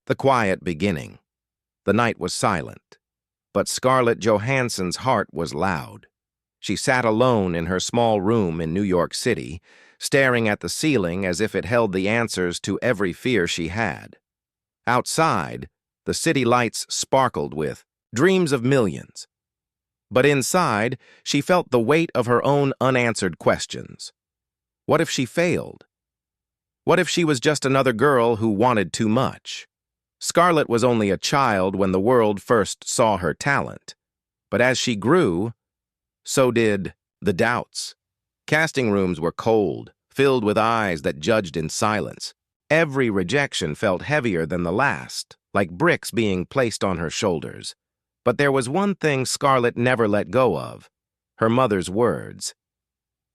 The quiet beginning. The night was silent, but Scarlett Johansson's heart was loud. She sat alone in her small room in New York City, staring at the ceiling as if it held the answers to every fear she had. Outside, the city lights sparkled with dreams of millions. But inside, she felt the weight of her own unanswered questions. What if she failed? What if she was just another girl who wanted too much? Scarlett was only a child when the world first saw her talent. But as she grew, so did the doubts. Casting rooms were cold, filled with eyes that judged in silence. Every rejection felt heavier than the last, like bricks being placed on her shoulders. But there was one thing Scarlett never let go of: her mother's words.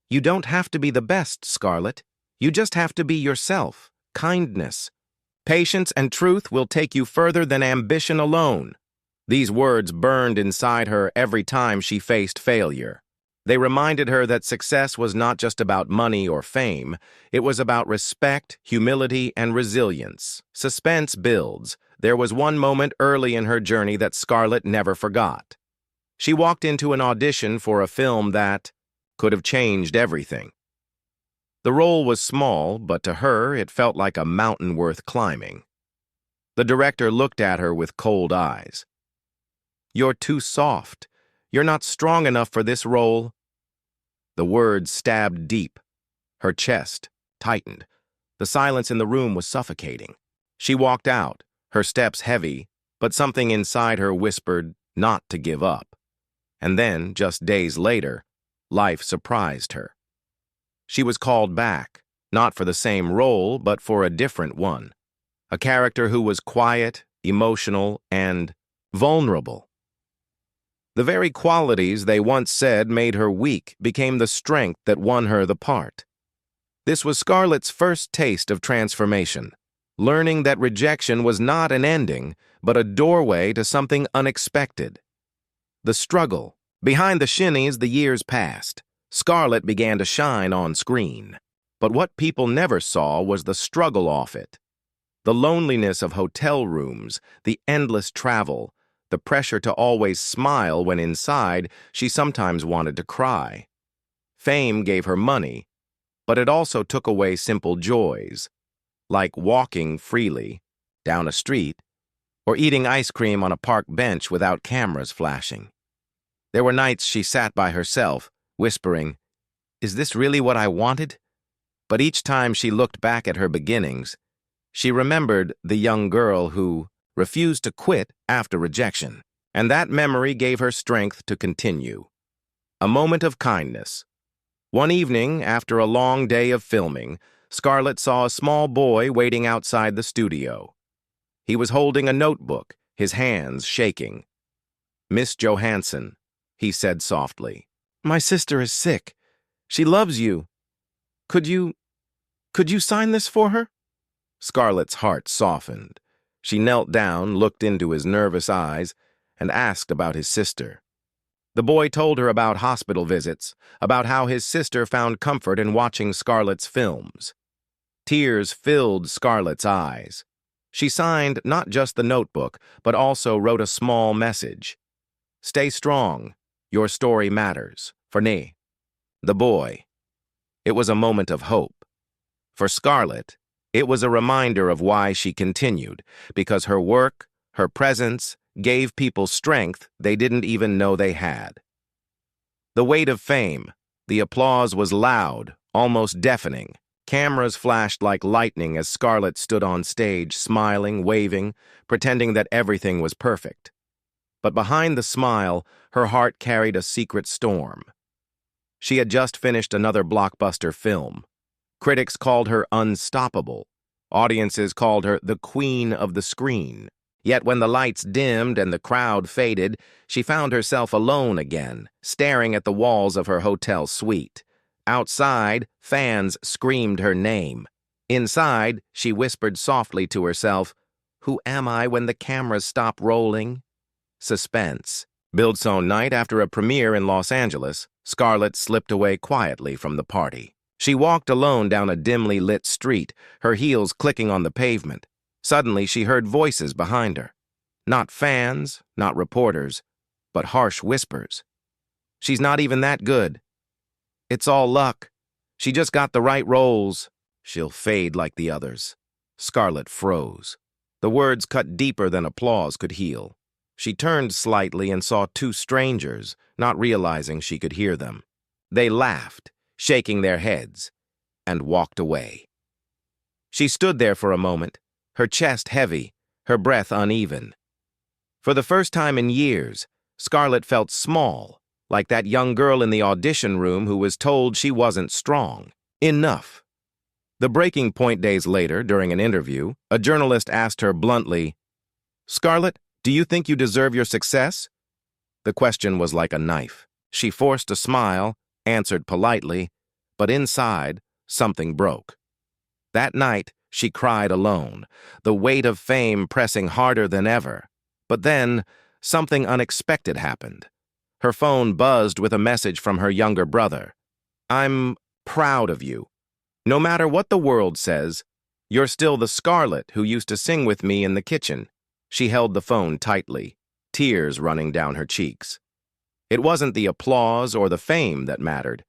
"You don't have to be the best, Scarlett. You just have to be yourself. Kindness, patience, and truth will take you further than ambition alone." These words burned inside her every time she faced failure. They reminded her that success was not just about money or fame. It was about respect, humility, and resilience. Suspense builds. There was one moment early in her journey that Scarlett never forgot. She walked into an audition for a film that could have changed everything. The role was small, but to her it felt like a mountain worth climbing. The director looked at her with cold eyes. "You're too soft. You're not strong enough for this role." The words stabbed deep. Her chest tightened. The silence in the room was suffocating. She walked out, her steps heavy, but something inside her whispered not to give up. And then, just days later, life surprised her. She was called back, not for the same role, but for a different one. A character who was quiet, emotional, and vulnerable. The very qualities they once said made her weak became the strength that won her the part. This was Scarlett's first taste of transformation, learning that rejection was not an ending, but a doorway to something unexpected. The struggle. Behind the shinies, the years passed. Scarlett began to shine on screen. But what people never saw was the struggle off it. The loneliness of hotel rooms, the endless travel, the pressure to always smile when inside she sometimes wanted to cry. Fame gave her money, but it also took away simple joys, like walking freely down a street or eating ice cream on a park bench without cameras flashing. There were nights she sat by herself, whispering, "Is this really what I wanted?" But each time she looked back at her beginnings, she remembered the young girl who refused to quit after rejection, and that memory gave her strength to continue. A moment of kindness. One evening, after a long day of filming, Scarlett saw a small boy waiting outside the studio. He was holding a notebook, his hands shaking. "Miss Johansson," he said softly, "my sister is sick. She loves you. Could you sign this for her?" Scarlett's heart softened. She knelt down, looked into his nervous eyes, and asked about his sister. The boy told her about hospital visits, about how his sister found comfort in watching Scarlett's films. Tears filled Scarlett's eyes. She signed not just the notebook, but also wrote a small message. "Stay strong. Your story matters. For me." The boy. It was a moment of hope. For Scarlett, it was a reminder of why she continued, because her work, her presence, gave people strength they didn't even know they had. The weight of fame. The applause was loud, almost deafening. Cameras flashed like lightning as Scarlett stood on stage, smiling, waving, pretending that everything was perfect. But behind the smile, her heart carried a secret storm. She had just finished another blockbuster film. Critics called her unstoppable. Audiences called her the queen of the screen. Yet when the lights dimmed and the crowd faded, she found herself alone again, staring at the walls of her hotel suite. Outside, fans screamed her name. Inside, she whispered softly to herself, "Who am I when the cameras stop rolling?" Suspense. Buildstone night after a premiere in Los Angeles, Scarlett slipped away quietly from the party. She walked alone down a dimly lit street, her heels clicking on the pavement. Suddenly, she heard voices behind her. Not fans, not reporters, but harsh whispers. She's not even that good. It's all luck. She just got the right roles. She'll fade like the others. Scarlett froze. The words cut deeper than applause could heal. She turned slightly and saw two strangers, not realizing she could hear them. They laughed, shaking their heads, and walked away. She stood there for a moment, her chest heavy, her breath uneven. For the first time in years, Scarlett felt small, like that young girl in the audition room who was told she wasn't strong enough. The breaking point days later, during an interview, a journalist asked her bluntly, "Scarlett, do you think you deserve your success?" The question was like a knife. She forced a smile, answered politely, but inside, something broke. That night, she cried alone, the weight of fame pressing harder than ever. But then, something unexpected happened. Her phone buzzed with a message from her younger brother. "I'm proud of you. No matter what the world says, you're still the Scarlett who used to sing with me in the kitchen." She held the phone tightly, tears running down her cheeks. It wasn't the applause or the fame that mattered.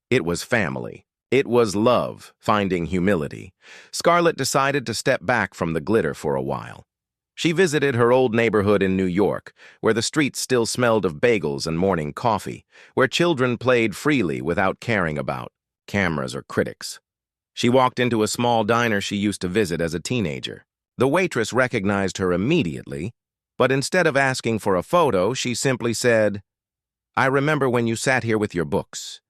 It was family. It was love, finding humility. Scarlett decided to step back from the glitter for a while. She visited her old neighborhood in New York, where the streets still smelled of bagels and morning coffee, where children played freely without caring about cameras or critics. She walked into a small diner she used to visit as a teenager. The waitress recognized her immediately, but instead of asking for a photo, she simply said, "I remember when you sat here with your books.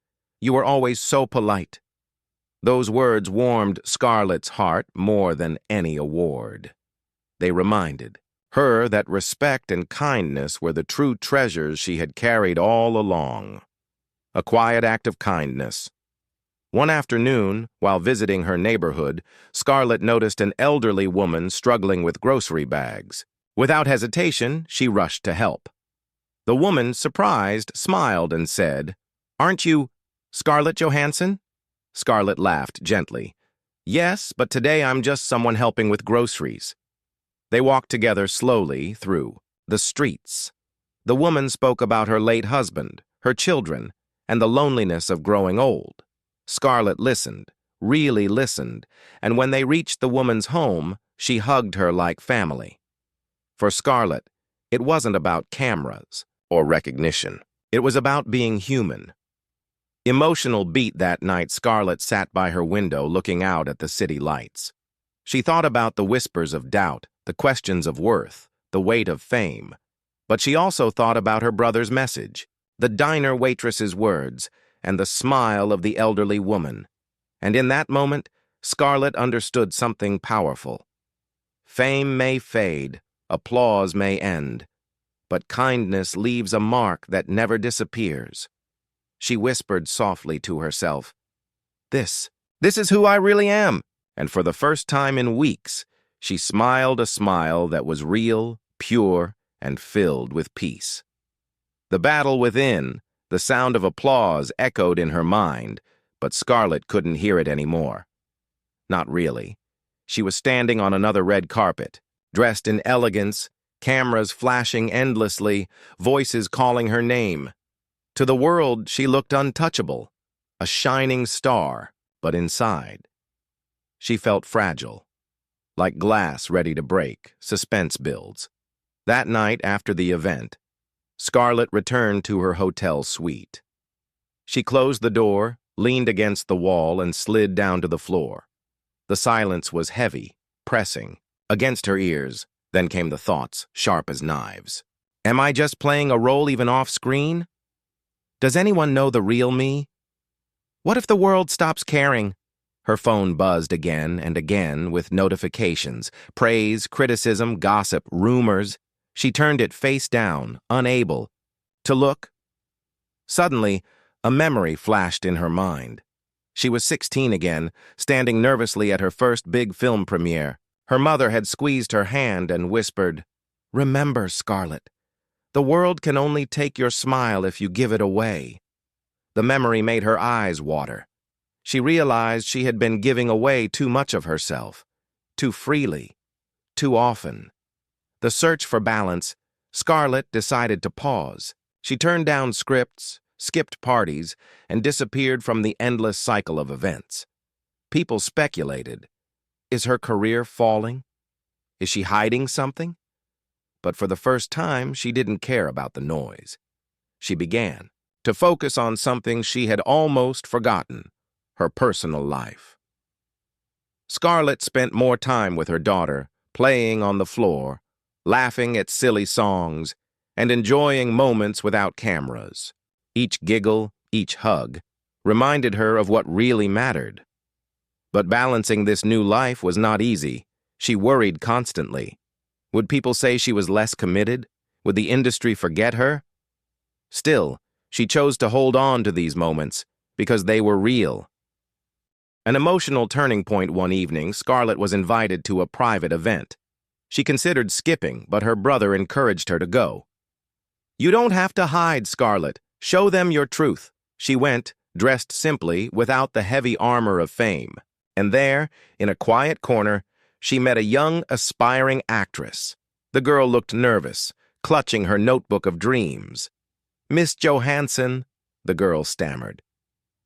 You were always so polite." Those words warmed Scarlett's heart more than any award. They reminded her that respect and kindness were the true treasures she had carried all along. A quiet act of kindness. One afternoon, while visiting her neighborhood, Scarlett noticed an elderly woman struggling with grocery bags. Without hesitation, she rushed to help. The woman, surprised, smiled and said, "Aren't you Scarlett Johansson?" Scarlett laughed gently. "Yes, but today I'm just someone helping with groceries." They walked together slowly through the streets. The woman spoke about her late husband, her children, and the loneliness of growing old. Scarlett listened, really listened, and when they reached the woman's home, she hugged her like family. For Scarlett, it wasn't about cameras or recognition. It was about being human. Emotional beat that night, Scarlett sat by her window looking out at the city lights. She thought about the whispers of doubt, the questions of worth, the weight of fame. But she also thought about her brother's message, the diner waitress's words, and the smile of the elderly woman. And in that moment, Scarlett understood something powerful. Fame may fade, applause may end, but kindness leaves a mark that never disappears. She whispered softly to herself, This is who I really am." And for the first time in weeks, she smiled a smile that was real, pure, and filled with peace. The battle within, the sound of applause echoed in her mind, but Scarlett couldn't hear it anymore. Not really. She was standing on another red carpet, dressed in elegance, cameras flashing endlessly, voices calling her name. To the world, she looked untouchable, a shining star, but inside, she felt fragile. Like glass ready to break, suspense builds. That night after the event, Scarlett returned to her hotel suite. She closed the door, leaned against the wall, and slid down to the floor. The silence was heavy, pressing, against her ears. Then came the thoughts, sharp as knives. Am I just playing a role even off-screen? Does anyone know the real me? What if the world stops caring? Her phone buzzed again and again with notifications, praise, criticism, gossip, rumors. She turned it face down, unable to look. Suddenly, a memory flashed in her mind. She was 16 again, standing nervously at her first big film premiere. Her mother had squeezed her hand and whispered, "Remember, Scarlett, the world can only take your smile if you give it away." The memory made her eyes water. She realized she had been giving away too much of herself, too freely, too often. The search for balance, Scarlett decided to pause. She turned down scripts, skipped parties, and disappeared from the endless cycle of events. People speculated. Is her career falling? Is she hiding something? But for the first time, she didn't care about the noise. She began to focus on something she had almost forgotten, her personal life. Scarlett spent more time with her daughter, playing on the floor, laughing at silly songs, and enjoying moments without cameras. Each giggle, each hug, reminded her of what really mattered. But balancing this new life was not easy. She worried constantly. Would people say she was less committed? Would the industry forget her? Still, she chose to hold on to these moments because they were real. An emotional turning point one evening, Scarlett was invited to a private event. She considered skipping, but her brother encouraged her to go. "You don't have to hide, Scarlett. Show them your truth." She went, dressed simply, without the heavy armor of fame. And there, in a quiet corner, she met a young, aspiring actress. The girl looked nervous, clutching her notebook of dreams. "Miss Johansson," the girl stammered.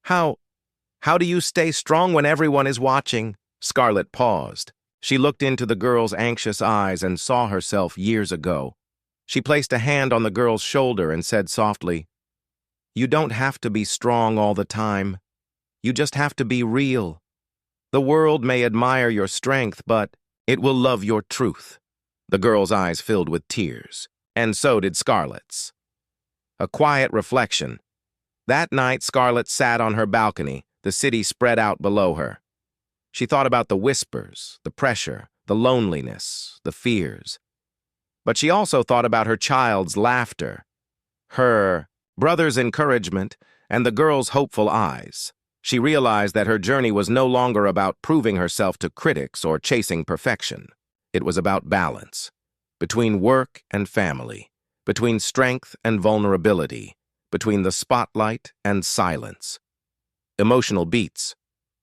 How do you stay strong when everyone is watching?" Scarlett paused. She looked into the girl's anxious eyes and saw herself years ago. She placed a hand on the girl's shoulder and said softly, "You don't have to be strong all the time. You just have to be real. The world may admire your strength, but it will love your truth." The girl's eyes filled with tears, and so did Scarlett's. A quiet reflection. That night, Scarlett sat on her balcony, the city spread out below her. She thought about the whispers, the pressure, the loneliness, the fears. But she also thought about her child's laughter, her brother's encouragement, and the girl's hopeful eyes. She realized that her journey was no longer about proving herself to critics or chasing perfection. It was about balance, between work and family, between strength and vulnerability, between the spotlight and silence. Emotional beats.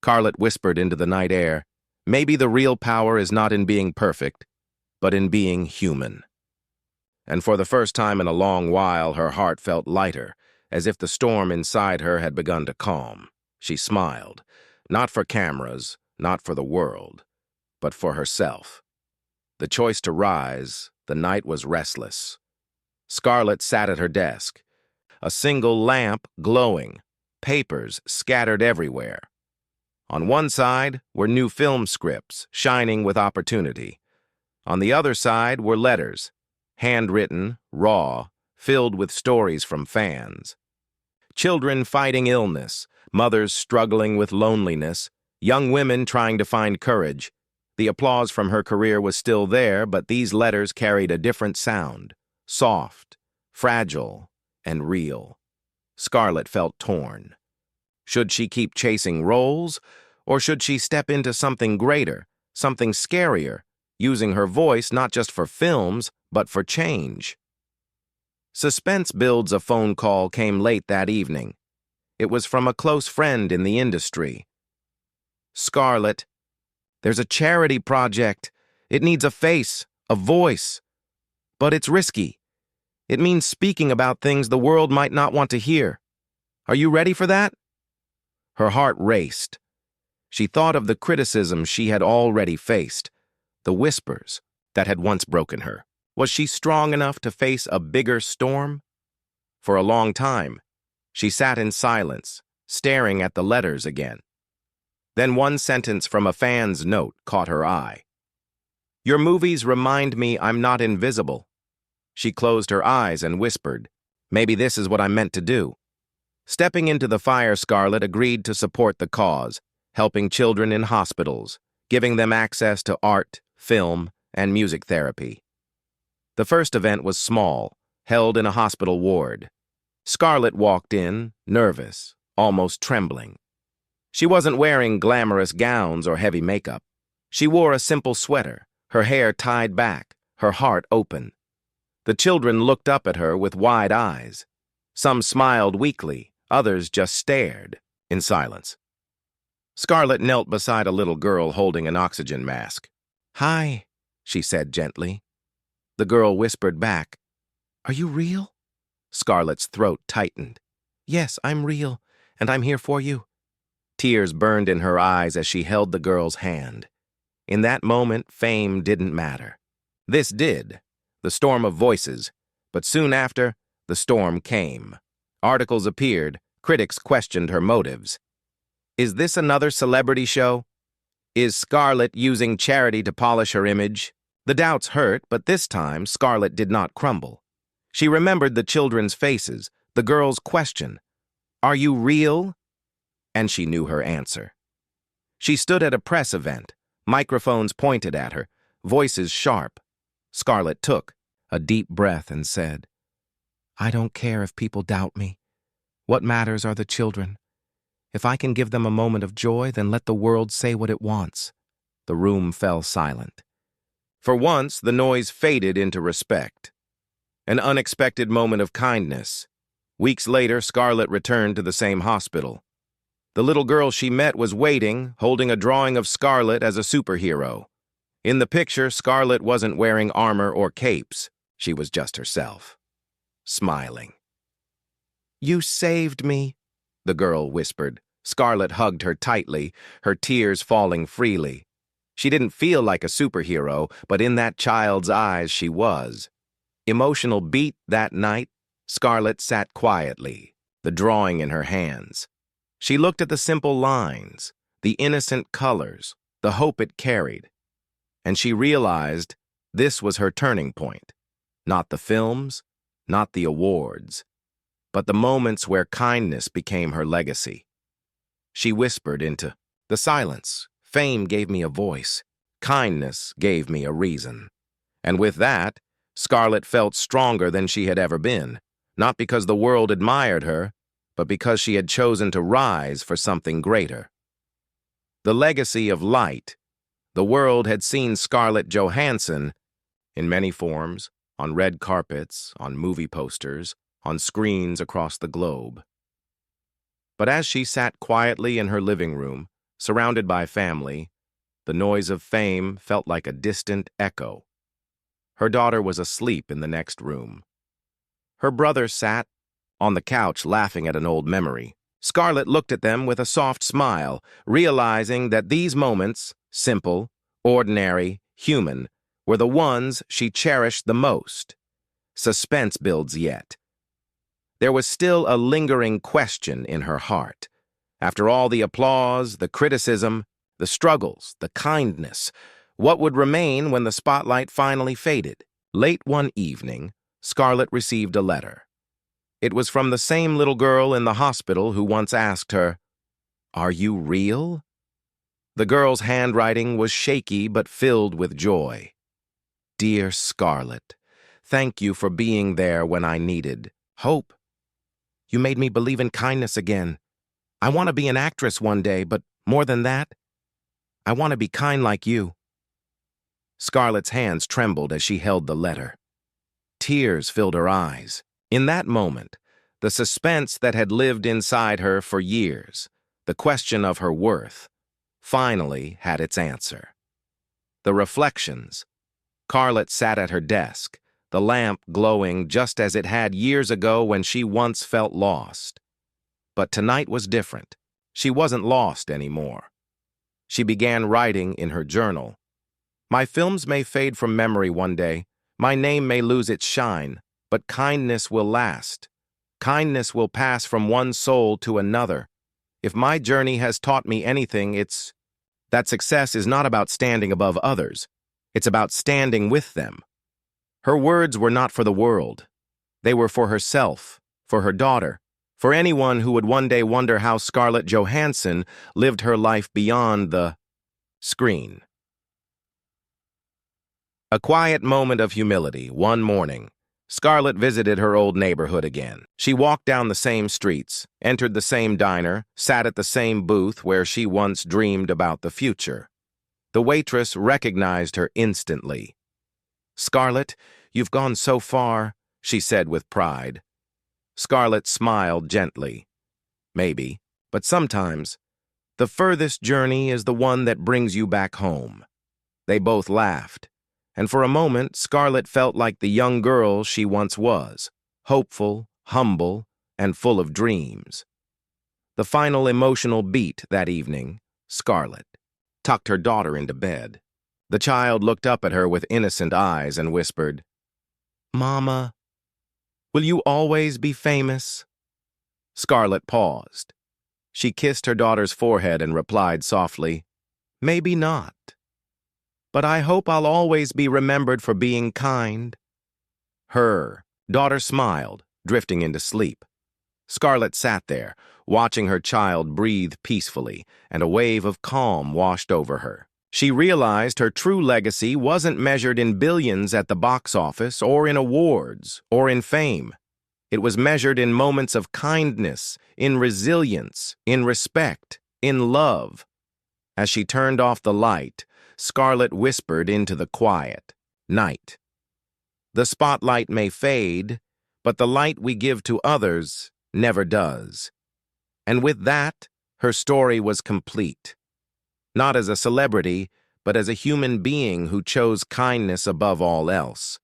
Scarlett whispered into the night air, "Maybe the real power is not in being perfect, but in being human." And for the first time in a long while, her heart felt lighter, as if the storm inside her had begun to calm. She smiled, not for cameras, not for the world, but for herself. The choice to rise, the night was restless. Scarlett sat at her desk, a single lamp glowing, papers scattered everywhere. On one side were new film scripts, shining with opportunity. On the other side were letters, handwritten, raw, filled with stories from fans. Children fighting illness, mothers struggling with loneliness, young women trying to find courage. The applause from her career was still there, but these letters carried a different sound, soft, fragile, and real. Scarlett felt torn. Should she keep chasing roles, or should she step into something greater, something scarier, using her voice not just for films, but for change? Suspense builds. A phone call came late that evening. It was from a close friend in the industry. "Scarlett, there's a charity project. It needs a face, a voice. But it's risky. It means speaking about things the world might not want to hear. Are you ready for that?" Her heart raced. She thought of the criticism she had already faced, the whispers that had once broken her. Was she strong enough to face a bigger storm? For a long time, she sat in silence, staring at the letters again. Then one sentence from a fan's note caught her eye. "Your movies remind me I'm not invisible." She closed her eyes and whispered, "Maybe this is what I'm meant to do." Stepping into the fire, Scarlett agreed to support the cause, helping children in hospitals, giving them access to art, film, and music therapy. The first event was small, held in a hospital ward. Scarlett walked in, nervous, almost trembling. She wasn't wearing glamorous gowns or heavy makeup. She wore a simple sweater, her hair tied back, her heart open. The children looked up at her with wide eyes. Some smiled weakly, others just stared, in silence. Scarlett knelt beside a little girl holding an oxygen mask. "Hi," she said gently. The girl whispered back, "Are you real?" Scarlett's throat tightened. "Yes, I'm real, and I'm here for you." Tears burned in her eyes as she held the girl's hand. In that moment, fame didn't matter. This did, the storm of voices, but soon after, the storm came. Articles appeared, critics questioned her motives. Is this another celebrity show? Is Scarlett using charity to polish her image? The doubts hurt, but this time, Scarlett did not crumble. She remembered the children's faces, the girl's question, "Are you real?" And she knew her answer. She stood at a press event, microphones pointed at her, voices sharp. Scarlett took a deep breath and said, "I don't care if people doubt me. What matters are the children. If I can give them a moment of joy, then let the world say what it wants." The room fell silent. For once, the noise faded into respect. An unexpected moment of kindness. Weeks later, Scarlett returned to the same hospital. The little girl she met was waiting, holding a drawing of Scarlett as a superhero. In the picture, Scarlett wasn't wearing armor or capes. She was just herself, smiling. "You saved me," the girl whispered. Scarlett hugged her tightly, her tears falling freely. She didn't feel like a superhero, but in that child's eyes she was. Emotional beat that night, Scarlett sat quietly, the drawing in her hands. She looked at the simple lines, the innocent colors, the hope it carried. And she realized this was her turning point. Not the films, not the awards, but the moments where kindness became her legacy. She whispered into the silence. Fame gave me a voice. Kindness gave me a reason. And with that, Scarlett felt stronger than she had ever been, not because the world admired her, but because she had chosen to rise for something greater. The legacy of light. The world had seen Scarlett Johansson in many forms, on red carpets, on movie posters, on screens across the globe. But as she sat quietly in her living room, surrounded by family, the noise of fame felt like a distant echo. Her daughter was asleep in the next room. Her brother sat on the couch laughing at an old memory. Scarlett looked at them with a soft smile, realizing that these moments, simple, ordinary, human, were the ones she cherished the most. Suspense builds yet. There was still a lingering question in her heart. After all the applause, the criticism, the struggles, the kindness, what would remain when the spotlight finally faded? Late one evening, Scarlett received a letter. It was from the same little girl in the hospital who once asked her, "Are you real?" The girl's handwriting was shaky but filled with joy. "Dear Scarlett, thank you for being there when I needed hope. You made me believe in kindness again. I want to be an actress one day, but more than that, I want to be kind like you." Scarlett's hands trembled as she held the letter. Tears filled her eyes. In that moment, the suspense that had lived inside her for years, the question of her worth, finally had its answer. The reflections. Scarlett sat at her desk, the lamp glowing just as it had years ago when she once felt lost. But tonight was different. She wasn't lost anymore. She began writing in her journal. "My films may fade from memory one day. My name may lose its shine, but kindness will last. Kindness will pass from one soul to another. If my journey has taught me anything, it's that success is not about standing above others. It's about standing with them." Her words were not for the world. They were for herself, for her daughter, for anyone who would one day wonder how Scarlett Johansson lived her life beyond the screen. A quiet moment of humility. One morning, Scarlett visited her old neighborhood again. She walked down the same streets, entered the same diner, sat at the same booth where she once dreamed about the future. The waitress recognized her instantly. "Scarlett, you've gone so far," she said with pride. Scarlett smiled gently. "Maybe, but sometimes, the furthest journey is the one that brings you back home." They both laughed, and for a moment Scarlett felt like the young girl she once was, hopeful, humble, and full of dreams. The final emotional beat that evening, Scarlett tucked her daughter into bed. The child looked up at her with innocent eyes and whispered, "Mama, will you always be famous?" Scarlett paused. She kissed her daughter's forehead and replied softly, "Maybe not. But I hope I'll always be remembered for being kind." Her daughter smiled, drifting into sleep. Scarlett sat there, watching her child breathe peacefully, and a wave of calm washed over her. She realized her true legacy wasn't measured in billions at the box office or in awards or in fame. It was measured in moments of kindness, in resilience, in respect, in love. As she turned off the light, Scarlett whispered into the quiet, "Night. The spotlight may fade, but the light we give to others never does." And with that, her story was complete. Not as a celebrity, but as a human being who chose kindness above all else.